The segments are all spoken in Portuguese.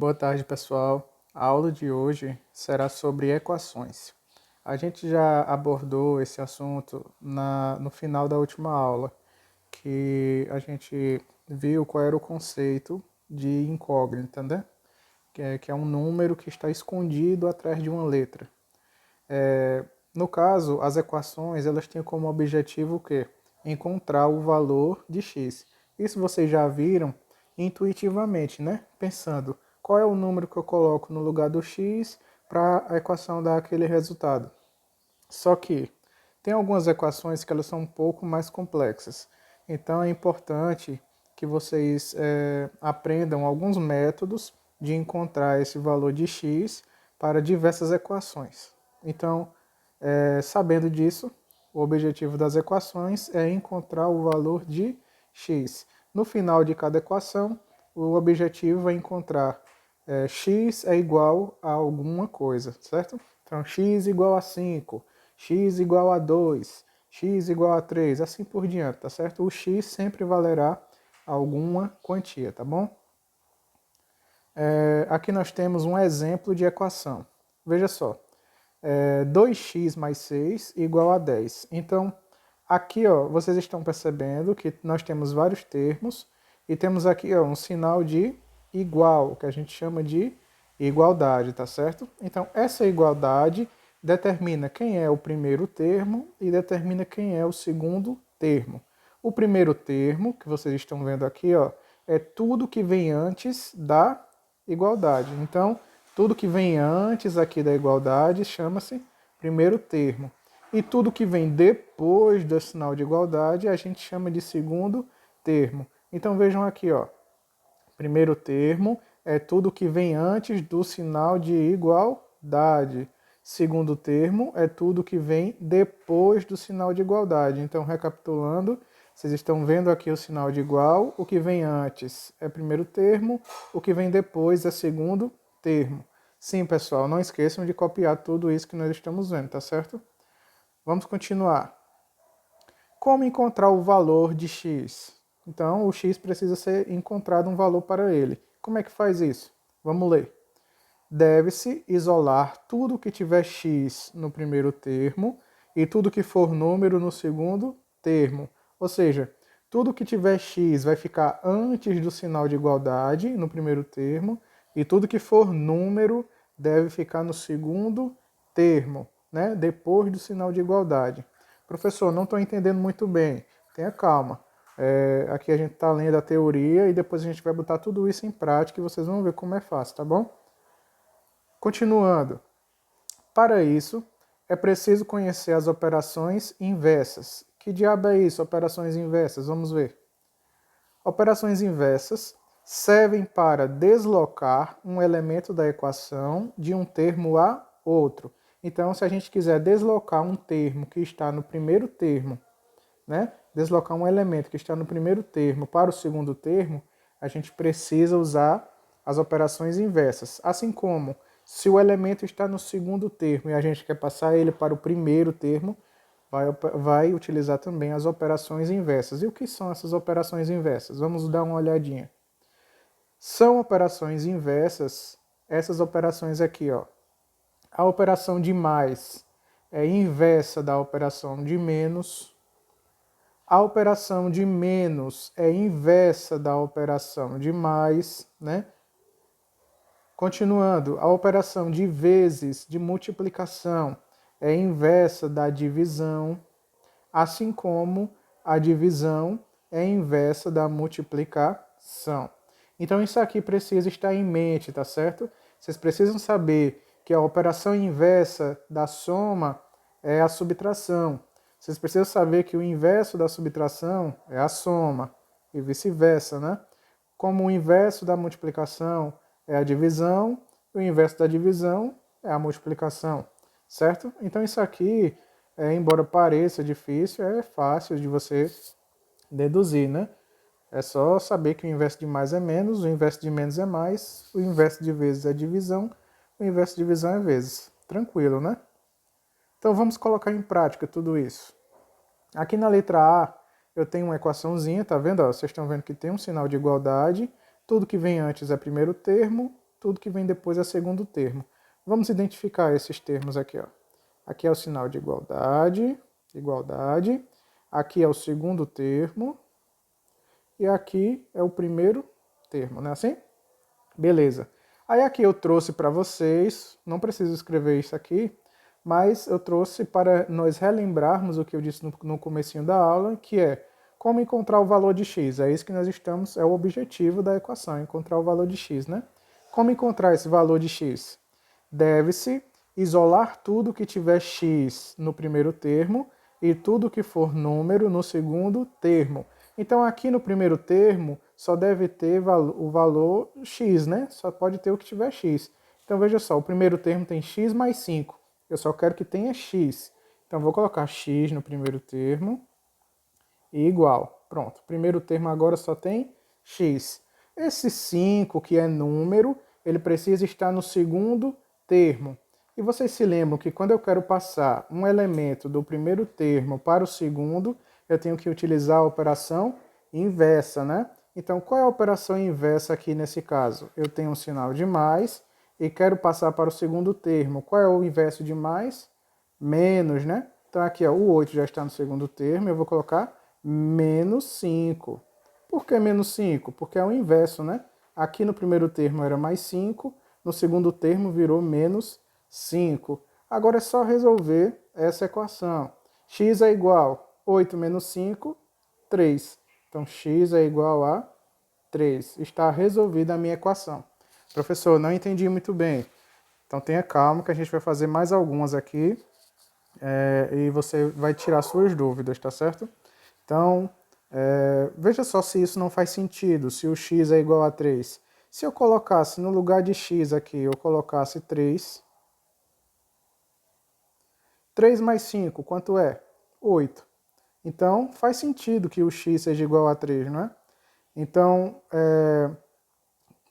Boa tarde, pessoal. A aula de hoje será sobre equações. A gente já abordou esse assunto no final da última aula, que a gente viu qual era o conceito de incógnita, né? Que é um número que está escondido atrás de uma letra. No caso, as equações elas têm como objetivo o quê? Encontrar o valor de x. Isso vocês já viram intuitivamente, né? Pensando qual é o número que eu coloco no lugar do x para a equação dar aquele resultado. Só que tem algumas equações que elas são um pouco mais complexas. Então é importante que vocês aprendam alguns métodos de encontrar esse valor de x para diversas equações. Então, sabendo disso, o objetivo das equações é encontrar o valor de x. No final de cada equação, o objetivo é encontrar x é igual a alguma coisa, certo? Então, x igual a 5, x igual a 2, x igual a 3, assim por diante, tá certo? O x sempre valerá alguma quantia, tá bom? Aqui nós temos um exemplo de equação. Veja só, 2x mais 6 igual a 10. Então, aqui ó, vocês estão percebendo que nós temos vários termos e temos aqui ó, um sinal de igual, que a gente chama de igualdade, tá certo? Então, essa igualdade determina quem é o primeiro termo e determina quem é o segundo termo. O primeiro termo, que vocês estão vendo aqui, ó, é tudo que vem antes da igualdade. Então, tudo que vem antes aqui da igualdade chama-se primeiro termo. E tudo que vem depois do sinal de igualdade a gente chama de segundo termo. Então vejam aqui, ó. Primeiro termo é tudo que vem antes do sinal de igualdade. Segundo termo é tudo que vem depois do sinal de igualdade. Então, recapitulando, vocês estão vendo aqui o sinal de igual, o que vem antes é primeiro termo, o que vem depois é segundo termo. Sim, pessoal, não esqueçam de copiar tudo isso que nós estamos vendo, tá certo? Vamos continuar. Como encontrar o valor de x? Então, o x precisa ser encontrado um valor para ele. Como é que faz isso? Vamos ler. Deve-se isolar tudo que tiver x no primeiro termo e tudo que for número no segundo termo. Ou seja, tudo que tiver x vai ficar antes do sinal de igualdade no primeiro termo e tudo que for número deve ficar no segundo termo, né? Depois do sinal de igualdade. Professor, não estou entendendo muito bem. Tenha calma. Aqui a gente está lendo a teoria e depois a gente vai botar tudo isso em prática e vocês vão ver como é fácil, tá bom? Continuando. Para isso, é preciso conhecer as operações inversas. Que diabo é isso, operações inversas? Vamos ver. Operações inversas servem para deslocar um elemento da equação de um termo a outro. Então, se a gente quiser deslocar um termo que está no primeiro termo, né? Deslocar um elemento que está no primeiro termo para o segundo termo, a gente precisa usar as operações inversas. Assim como, se o elemento está no segundo termo e a gente quer passar ele para o primeiro termo, vai utilizar também as operações inversas. E o que são essas operações inversas? Vamos dar uma olhadinha. São operações inversas, essas operações aqui, ó. A operação de mais é inversa da operação de menos. A operação de menos é inversa da operação de mais, né? Continuando, a operação de vezes, de multiplicação, é inversa da divisão, assim como a divisão é inversa da multiplicação. Então isso aqui precisa estar em mente, tá certo? Vocês precisam saber que a operação inversa da soma é a subtração. Vocês precisam saber que o inverso da subtração é a soma e vice-versa, né? Como o inverso da multiplicação é a divisão, o inverso da divisão é a multiplicação, certo? Então isso aqui, embora pareça difícil, é fácil de você deduzir, né? É só saber que o inverso de mais é menos, o inverso de menos é mais, o inverso de vezes é divisão, o inverso de divisão é vezes. Tranquilo, né? Então vamos colocar em prática tudo isso. Aqui na letra A eu tenho uma equaçãozinha, tá vendo? Ó, vocês estão vendo que tem um sinal de igualdade, tudo que vem antes é primeiro termo tudo que vem depois é segundo termo. Vamos identificar esses termos aqui, ó. Aqui é o sinal de igualdade, igualdade. Aqui é o segundo termo. E aqui é o primeiro termo, não é assim? Beleza. Aí aqui eu trouxe para vocês, não preciso escrever isso aqui, mas eu trouxe para nós relembrarmos o que eu disse no comecinho da aula, que é como encontrar o valor de x. É isso que nós estamos, é o objetivo da equação, encontrar o valor de x, né? Como encontrar esse valor de x? Deve-se isolar tudo que tiver x no primeiro termo e tudo que for número no segundo termo. Então aqui no primeiro termo só deve ter o valor x, né? Só pode ter o que tiver x. Então veja só, o primeiro termo tem x mais 5. Eu só quero que tenha x. Então vou colocar x no primeiro termo e igual. Pronto, o primeiro termo agora só tem x. Esse 5, que é número, ele precisa estar no segundo termo. E vocês se lembram que quando eu quero passar um elemento do primeiro termo para o segundo, eu tenho que utilizar a operação inversa, né? Então, qual é a operação inversa aqui nesse caso? Eu tenho um sinal de mais e quero passar para o segundo termo. Qual é o inverso de mais? Menos, né? Então, aqui, ó, o 8 já está no segundo termo, eu vou colocar menos 5. Por que menos 5? Porque é o inverso, né? Aqui no primeiro termo era mais 5, no segundo termo virou menos 5. Agora é só resolver essa equação. X é igual a 8 menos 5, 3. Então, x é igual a 3. Está resolvida a minha equação. Professor, não entendi muito bem. Então, tenha calma que a gente vai fazer mais algumas aqui. E você vai tirar suas dúvidas, tá certo? Então, veja só se isso não faz sentido, se o x é igual a 3. Se eu colocasse no lugar de x aqui, eu colocasse 3. 3 mais 5, quanto é? 8. Então, faz sentido que o x seja igual a 3, não é? Então,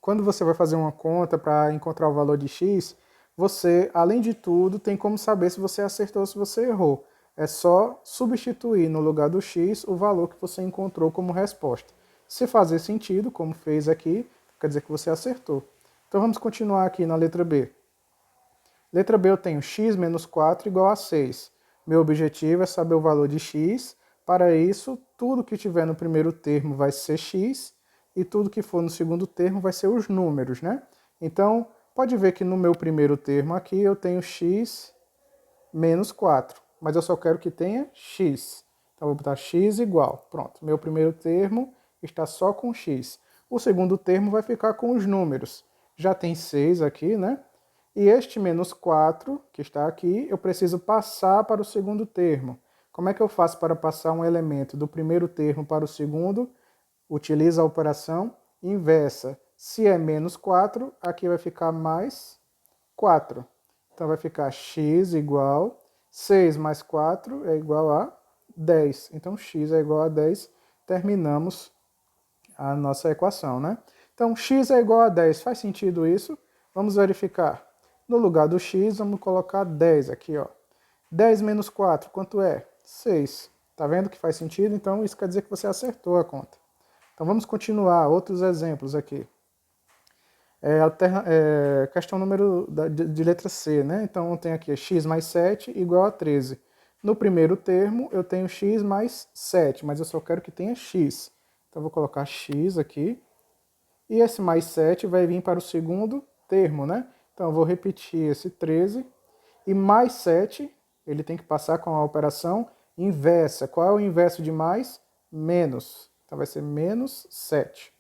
quando você vai fazer uma conta para encontrar o valor de x, você, além de tudo, tem como saber se você acertou ou se você errou. É só substituir no lugar do x o valor que você encontrou como resposta. Se fazer sentido, como fez aqui, quer dizer que você acertou. Então vamos continuar aqui na letra B. Letra B eu tenho x menos 4 igual a 6. Meu objetivo é saber o valor de x. Para isso, tudo que tiver no primeiro termo vai ser x e tudo que for no segundo termo vai ser os números, né? Então, pode ver que no meu primeiro termo aqui eu tenho x menos 4, mas eu só quero que tenha x. Então, vou botar x igual. Pronto, meu primeiro termo está só com x. O segundo termo vai ficar com os números. Já tem 6 aqui, né? E este menos 4, que está aqui, eu preciso passar para o segundo termo. Como é que eu faço para passar um elemento do primeiro termo para o segundo? Utiliza a operação inversa. Se é menos 4, aqui vai ficar mais 4. Então vai ficar x igual 6 mais 4 é igual a 10. Então x é igual a 10. Terminamos a nossa equação, né? Então x é igual a 10. Faz sentido isso? Vamos verificar. No lugar do x, vamos colocar 10 aqui, ó. 10 menos 4, quanto é? 6. Tá vendo que faz sentido? Então isso quer dizer que você acertou a conta. Então vamos continuar, outros exemplos aqui. Questão número de letra C, né? Então eu tenho aqui x mais 7 igual a 13. No primeiro termo eu tenho x mais 7, mas eu só quero que tenha x. Então eu vou colocar x aqui. E esse mais 7 vai vir para o segundo termo, né? Então eu vou repetir esse 13. E mais 7, ele tem que passar com a operação inversa. Qual é o inverso de mais? Menos. Então vai ser menos 7.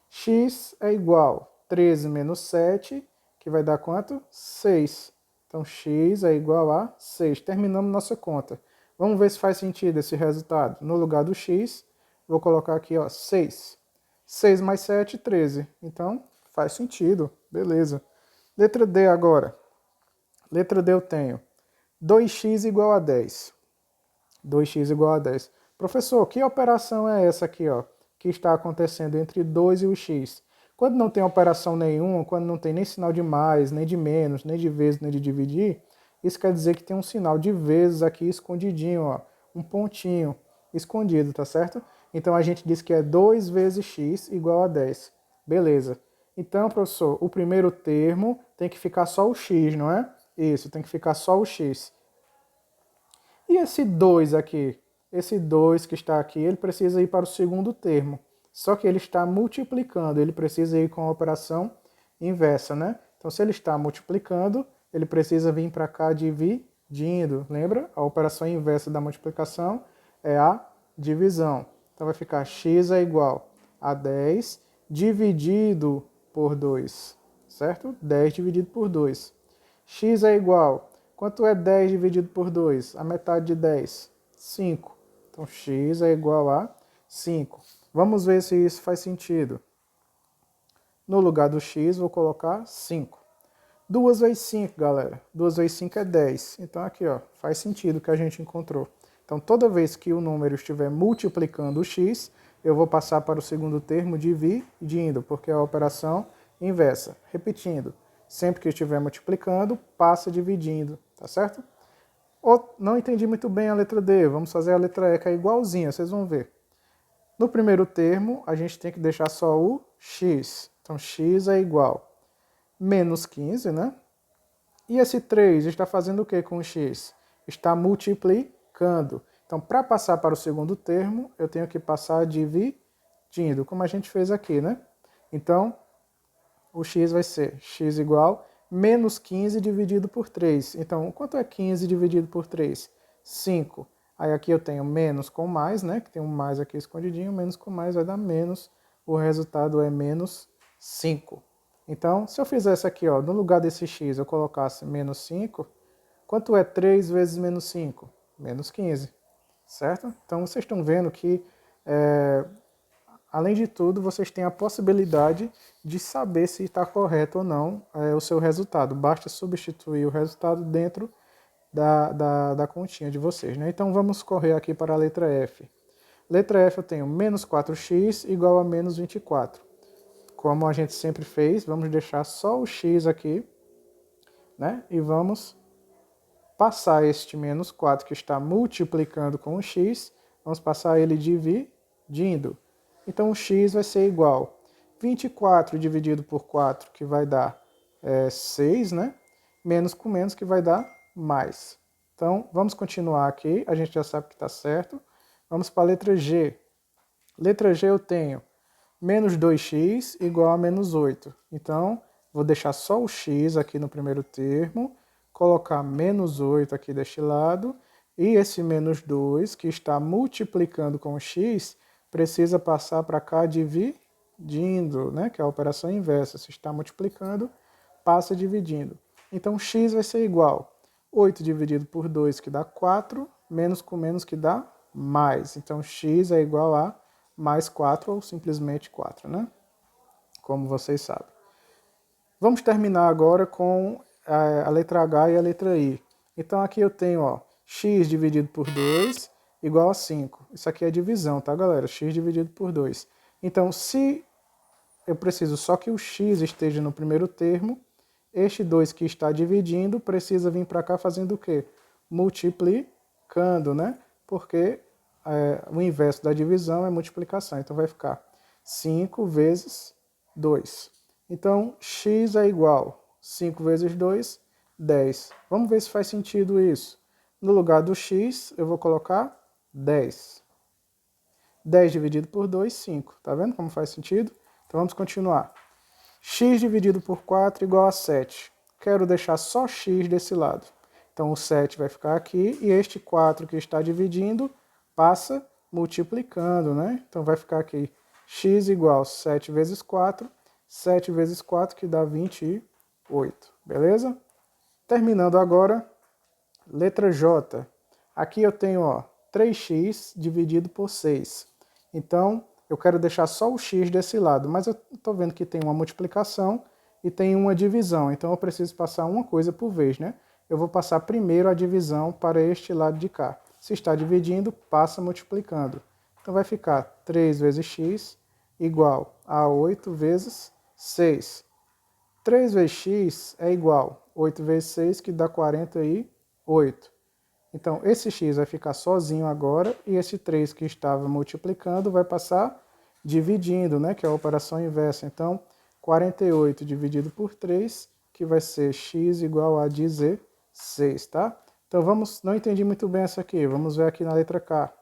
X é igual a 13 menos 7, que vai dar quanto? 6. Então x é igual a 6. Terminamos nossa conta. Vamos ver se faz sentido esse resultado. No lugar do x, vou colocar aqui, ó, 6. 6 mais 7, 13. Então, faz sentido. Beleza. Letra D agora. Letra D eu tenho 2x igual a 10. 2x igual a 10. Professor, que operação é essa aqui, ó, que está acontecendo entre 2 e o x? Quando não tem operação nenhuma, quando não tem nem sinal de mais, nem de menos, nem de vezes, nem de dividir, isso quer dizer que tem um sinal de vezes aqui escondidinho, ó, um pontinho escondido, tá certo? Então a gente diz que é 2 vezes x igual a 10. Beleza. Então, professor, o primeiro termo tem que ficar só o x, não é? Isso, tem que ficar só o x. E esse 2 aqui? Esse 2 que está aqui, ele precisa ir para o segundo termo. Só que ele está multiplicando, ele precisa ir com a operação inversa, né? Então, se ele está multiplicando, ele precisa vir para cá dividindo. Lembra? A operação inversa da multiplicação é a divisão. Então, vai ficar x é igual a 10 dividido por 2, certo? 10 dividido por 2. X é igual. Quanto é 10 dividido por 2? A metade de 10. 5. Então, x é igual a 5. Vamos ver se isso faz sentido. No lugar do x, vou colocar 5. 2 vezes 5, galera. 2 vezes 5 é 10. Então, aqui, ó, faz sentido o que a gente encontrou. Então, toda vez que o número estiver multiplicando o x, eu vou passar para o segundo termo dividindo, porque é a operação inversa. Repetindo, sempre que estiver multiplicando, passa dividindo, tá certo? Não entendi muito bem a letra D, vamos fazer a letra E, que é igualzinha, vocês vão ver. No primeiro termo, a gente tem que deixar só o x. Então, x é igual a menos 15, né? E esse 3 está fazendo o que com o x? Está multiplicando. Então, para passar para o segundo termo, eu tenho que passar dividindo, como a gente fez aqui, né? Então, o x vai ser x igual a menos 15 dividido por 3. Então, quanto é 15 dividido por 3? 5. Aí aqui eu tenho menos com mais, né? Que tem um mais aqui escondidinho. Menos com mais vai dar menos. O resultado é menos 5. Então, se eu fizesse aqui, ó, no lugar desse x, eu colocasse menos 5, quanto é 3 vezes menos 5? Menos 15, certo? Então, vocês estão vendo que, além de tudo, vocês têm a possibilidade de saber se está correto ou não o seu resultado. Basta substituir o resultado dentro da continha de vocês, né? Então, vamos correr aqui para a letra F. Letra F eu tenho menos 4x igual a menos 24. Como a gente sempre fez, vamos deixar só o x aqui, né? E vamos passar este menos 4 que está multiplicando com o x, vamos passar ele dividindo. Então, o x vai ser igual a 24 dividido por 4, que vai dar 6, né? Menos com menos, que vai dar mais. Então, vamos continuar aqui, a gente já sabe que está certo. Vamos para a letra G. Letra G eu tenho menos 2x igual a menos 8. Então, vou deixar só o x aqui no primeiro termo, colocar menos 8 aqui deste lado, e esse menos 2, que está multiplicando com o x, precisa passar para cá dividindo, né? Que é a operação inversa. Se está multiplicando, passa dividindo. Então, x vai ser igual a 8 dividido por 2, que dá 4, menos com menos, que dá mais. Então, x é igual a mais 4 ou simplesmente 4, né? Como vocês sabem. Vamos terminar agora com a letra H e a letra I. Então aqui eu tenho, ó, x dividido por 2 igual a 5. Isso aqui é divisão, tá, galera? X dividido por 2. Então, se eu preciso só que o x esteja no primeiro termo, este 2 que está dividindo precisa vir para cá fazendo o quê? Multiplicando, né? Porque o inverso da divisão é multiplicação. Então, vai ficar 5 vezes 2. Então, x é igual a 5 vezes 2, 10. Vamos ver se faz sentido isso. No lugar do x, eu vou colocar 10. 10 dividido por 2, 5. Tá vendo como faz sentido? Então, vamos continuar. X dividido por 4 igual a 7. Quero deixar só x desse lado. Então, o 7 vai ficar aqui e este 4 que está dividindo passa multiplicando, né? Então, vai ficar aqui x igual a 7 vezes 4. 7 vezes 4, que dá 28. Beleza? Terminando agora, letra J. Aqui eu tenho, ó, 3x dividido por 6. Então, eu quero deixar só o x desse lado, mas eu estou vendo que tem uma multiplicação e tem uma divisão, então eu preciso passar uma coisa por vez, né? Eu vou passar primeiro a divisão para este lado de cá. Se está dividindo, passa multiplicando. Então vai ficar 3 vezes x igual a 8 vezes 6. 3 vezes x é igual a 8 vezes 6, que dá 48. Então, esse x vai ficar sozinho agora, e esse 3 que estava multiplicando vai passar dividindo, né, que é a operação inversa. Então, 48 dividido por 3, que vai ser x igual a 16, tá? Então vamos, não entendi muito bem essa aqui, vamos ver aqui na letra K.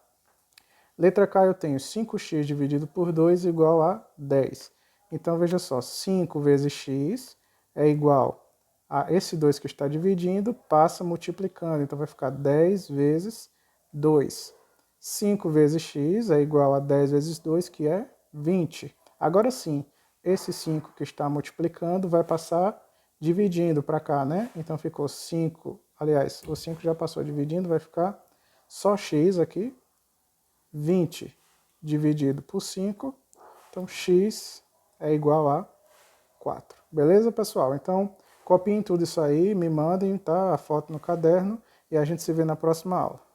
Letra K eu tenho 5x dividido por 2 igual a 10. Então veja só, 5 vezes x é igual a esse 2 que está dividindo, passa multiplicando, então vai ficar 10 vezes 2. 5 vezes x é igual a 10 vezes 2, que é 20. Agora sim, esse 5 que está multiplicando vai passar dividindo para cá, né? Então ficou 5, aliás, o 5 já passou dividindo, vai ficar só x aqui, 20 dividido por 5, então x é igual a 4. Beleza, pessoal? Então, copiem tudo isso aí, me mandem, tá? A foto no caderno e a gente se vê na próxima aula.